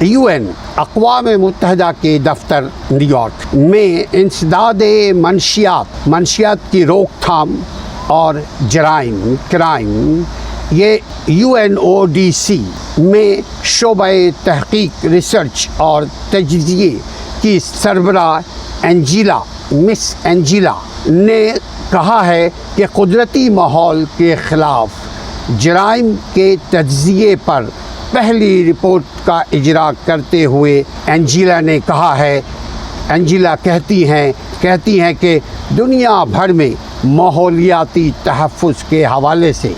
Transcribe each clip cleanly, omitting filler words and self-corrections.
UN अक़वाम मुत्तहिदा के दफ्तर New York में इंसदाद मंशियात की रोकथाम और क्राइम ये UNODC में शोबे तहक़ीक़ रिसर्च और तजज़िये की सरबराह मिस एंजिला ने कहा है कि कुदरती माहौल के ख़िलाफ़ जराइम के तजज़िये पर पहली रिपोर्ट का इजरा करते हुए एंजिला कहती हैं कि दुनिया भर में माहौलियाती तहफ़्फ़ुज़ के हवाले से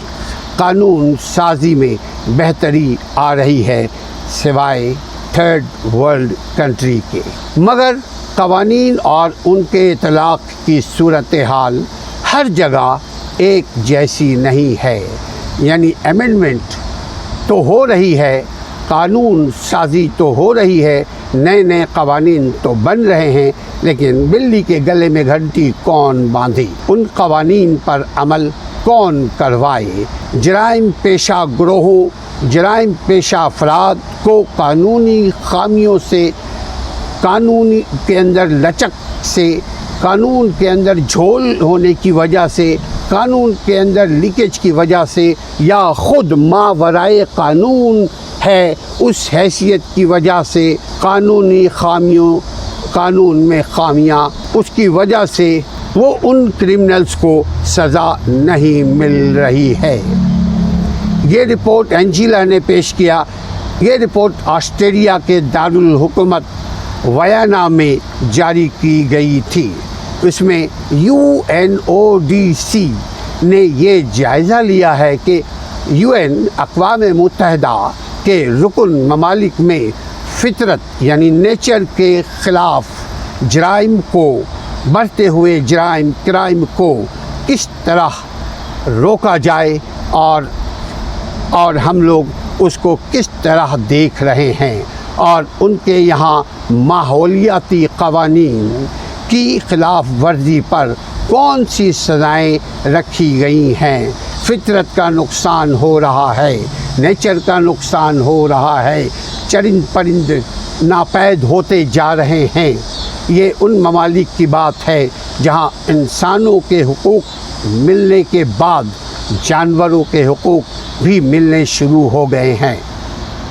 कानून साज़ी में बेहतरी आ रही है सिवाय थर्ड वर्ल्ड कंट्री के, मगर क़वानीन और उनके इतलाक़ की सूरत हाल हर जगह एक जैसी नहीं है। यानी अमेंडमेंट तो हो रही है, कानून साज़ी तो हो रही है, नए क़वानीन तो बन रहे हैं, लेकिन बिल्ली के गले में घंटी कौन बांधे, उन क़वानीन पर अमल कौन करवाए। जराइम पेशा अफराद को कानूनी खामियों से, कानून के अंदर लचक से, कानून के अंदर झोल होने की वजह से, कानून के अंदर लीकेज की वजह से, या ख़ुद मावराए कानून है उस हैसियत की वजह से, कानून में खामियाँ उसकी वजह से वो उन क्रिमिनल्स को सज़ा नहीं मिल रही है। ये रिपोर्ट एंजिला ने पेश किया। ये रिपोर्ट ऑस्ट्रेलिया के दारुल हुकूमत वयाना में जारी की गई थी। इसमें UNODC ने ये जायज़ा लिया है कि UN अक़वाम मुत्तहिदा के रुकन ममालिक में फितरत यानी नेचर के ख़िलाफ़ जराइम को, बढ़ते हुए क्राइम को किस तरह रोका जाए और हम लोग उसको किस तरह देख रहे हैं, और उनके यहाँ माहौलियाती क़वानीन की ख़िलाफ़ वर्जी पर कौन सी सज़ाएँ रखी गई हैं। फितरत का नुकसान हो रहा है, नेचर का नुकसान हो रहा है, चरिंद परिंद नापैद होते जा रहे हैं। ये उन ममालिक की बात है जहाँ इंसानों के हुकूक़ मिलने के बाद जानवरों के हुकूक़ भी मिलने शुरू हो गए हैं।